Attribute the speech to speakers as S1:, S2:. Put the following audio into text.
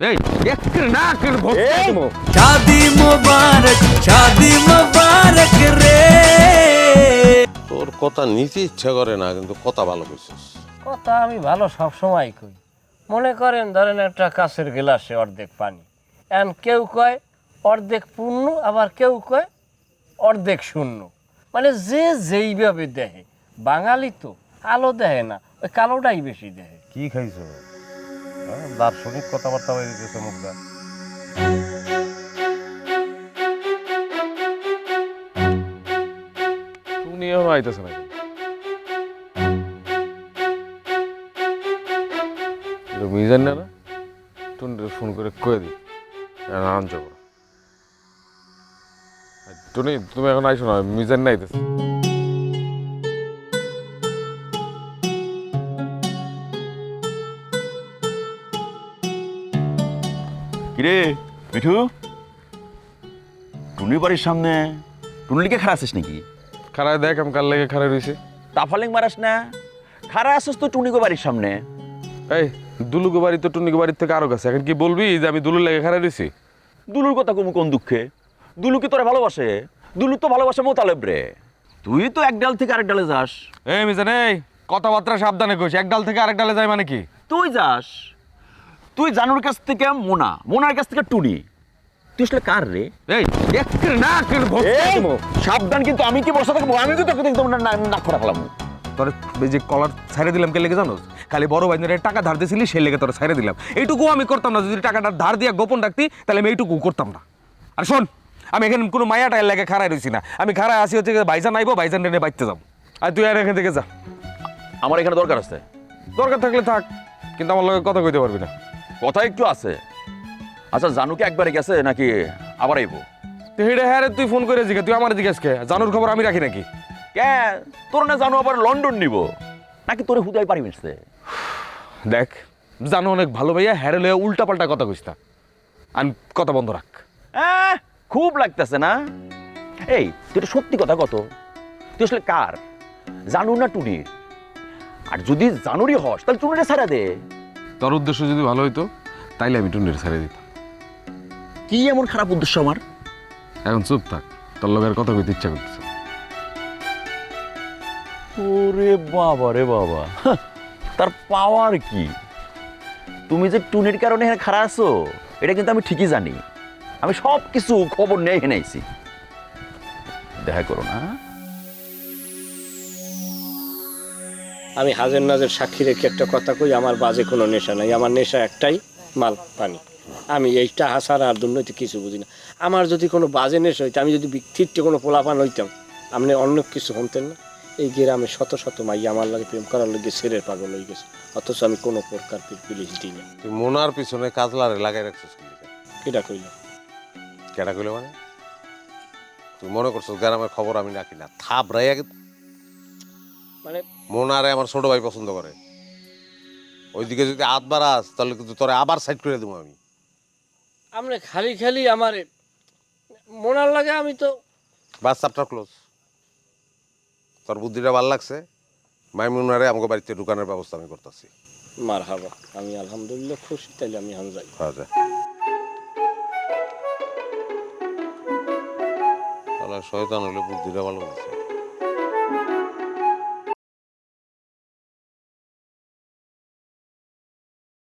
S1: এই এক না কর
S2: शादी मुबारक रे।
S3: তোর কথা নিতে ইচ্ছা করে না, কিন্তু কথা ভালো কইছিস।
S4: কথা আমি ভালো সব সময় কই। মনে করেন ধরেন একটা কাঁচের গ্লাসে অর্ধেক পানি, এখন কেউ কয় অর্ধেক পূর্ণ, আবার কেউ কয় অর্ধেক শূন্য। মানে যে যেইভাবে দেহে, বাঙালি তো আলো দেহে না, ওই কালোটাই বেশি দেহে।
S1: কি খাইছো? দার্শনিক কথাবার্তা হয়ে গেছে মুখটা। তুমি এখনো আইতেছে নাকি? মিজান না টুনির ফোন করে কয়ে দি আন যাবো। টুনি তুমি এখন আইসো না, মিজান না আইতেছে।
S5: কিরে মিঠু, টুনির বাড়ির সামনে টুনলিকে খাড়া আছিস নাকি?
S1: খারায় দেখ আমি কার লেগে খারায় রয়েছে।
S5: তাফালিং মারাস না, খাড়া আসিস তো টুনিগো বাড়ির সামনে।
S1: এই দুলুগো বাড়ি তো টুনিগো বাড়ির থেকে আরো কাছে, এখন কি বলবি যে আমি দুলুর লেগে খারায় রয়েছি?
S5: দুলুর কথা কমু কোন দুঃখে? দুলু কি তোরে ভালোবাসে? দুলু তো ভালোবাসে মোতালেব রে। তুই তো এক ডাল থেকে আরেক ডালে যাস।
S1: এই মিজান, এই কথাবার্তা সাবধানে কইস। এক ডাল থেকে আরেক ডালে যায় মানে কি?
S5: তুই যাস, তুই জানুর কাছ থেকে মোনা, মোনার কাছ থেকে টুনি। তুই আসলে কার রে?
S1: এই এক না কর
S5: সাবধান, কিন্তু আমি কি বসে থাকবো? আমি তো তোকে একদম নাক ফোড়া ফেলাম।
S1: তোর এই যে কলার ছাইড়ে দিলাম কে লেগে জানোস? খালি বড় ভাইদের টাকা ধার দিয়েছিলি সেই লেগে তোর ছাইড়ে দিলাম। এইটুকু আমি করতাম না, যদি টাকাটা ধার দিয়া গোপন রাখতি তাহলে আমি এইটুকু করতাম না। আর শোন, আমি এখানে কোনো মায়া টায়ের লেগে খাড়াই রইছি না। আমি খাড়ায় আসি হচ্ছে ভাইজান আইবো, ভাইজান টেনে বাইতে যাবো। আর তুই আর এখান থেকে যা।
S5: আমার এখানে দরকার আছে।
S1: দরকার থাকলে থাক, কিন্তু আমার লগে কথা কইতে পারবি না।
S5: কথা একটু আছে। আচ্ছা, জানুকে একবারে গেছে নাকি আবার আইবো?
S1: তো হেডে হ্যাঁ তুই ফোন করে জিজ্ঞাস, তুই আমার জিজ্ঞাস কে? জানুর খবর আমি রাখি নাকি?
S5: কে তোর না জানো আবার লন্ডন নিব নাকি? তোরে হুদাই পারি মিশছে।
S1: দেখ, জানো অনেক ভালো ভাইয়া, হ্যারে লইয়া উল্টা পাল্টা কথা কইস না। আর কথা বন্ধ রাখ।
S5: খুব লাগতেছে না? এই তুই এটা সত্যি কথা কত, তুই আসলে কার, জানু না টুনির? আর যদি জানুরই হস তাহলে টুনিরে ছাড়া দে।
S1: তোর উদ্দেশ্য যদি ভালো হইতো তাইলে আমি টুনির ছেড়ে দিতাম।
S5: কি এমন খারাপ উদ্দেশ্য আমার?
S1: এখন চুপ থাক, তোর লগের কথা কইতে ইচ্ছা করতেছে।
S5: ওরে বাবা রে বাবা, তার পাওয়ার কি? তুমি যে টুনির কারণে এখানে খারাপ আছো এটা কিন্তু আমি ঠিকই জানি। আমি সব কিছু খবর নিয়ে এখানে আইছি। দেখা করো না।
S4: আমি হাজের নাজের সাক্ষী রেখে একটা কথা কই, আমার বাজে কোনো নেশা নাই। আমার নেশা একটাই, মাল পানি। আমি এইটা হাসার আর দুর্নীতি কিছু বুঝি না। আমার যদি কোনো বাজে নেশা হইতো, আমি যদি বিক্ষিপ্ত কোনো পোলাপান হইতাম, আপনি অন্য কিছু শুনতেন না। এই গ্রামে শত শত মাইয়া আমার লাগে প্রেম করার লগে ছেলের পাগল হয়ে গেছে, অথচ আমি কোনো প্রকার পুলিশ দিই না।
S3: তুই মোনার পিছনে কাজলারে লাগাই রাখছিস কি?
S4: এটা কইল
S3: কেডা কইলে মানে? তুই মনে করছিস গ্রামের খবর আমি রাখি না? থাপ রাই
S4: মানে
S3: মোনারে আমার ছোট ভাই পছন্দ করে। ওইদিকে যদি হাত বাড়াস তাহলে কিন্তু তোরে আবার সাইড করে দেবো আমি।
S4: আপনি খালি খালি আমার মনার লাগে, আমি তো
S3: বাস চ্যাপ্টার ক্লোজ। তোর বুদ্ধিটা ভালো লাগছে, মাইমুনারে আমাকে বাড়িতে ঢুকানোর ব্যবস্থা আমি করতেছি।
S4: মার হাবা, আমি আলহামদুলিল্লাহ খুশি, তাইলে আমি হান যাই।
S3: হ্যাঁ, যা। তাহলে শয়তান হলে বুদ্ধিটা ভালো বলছে।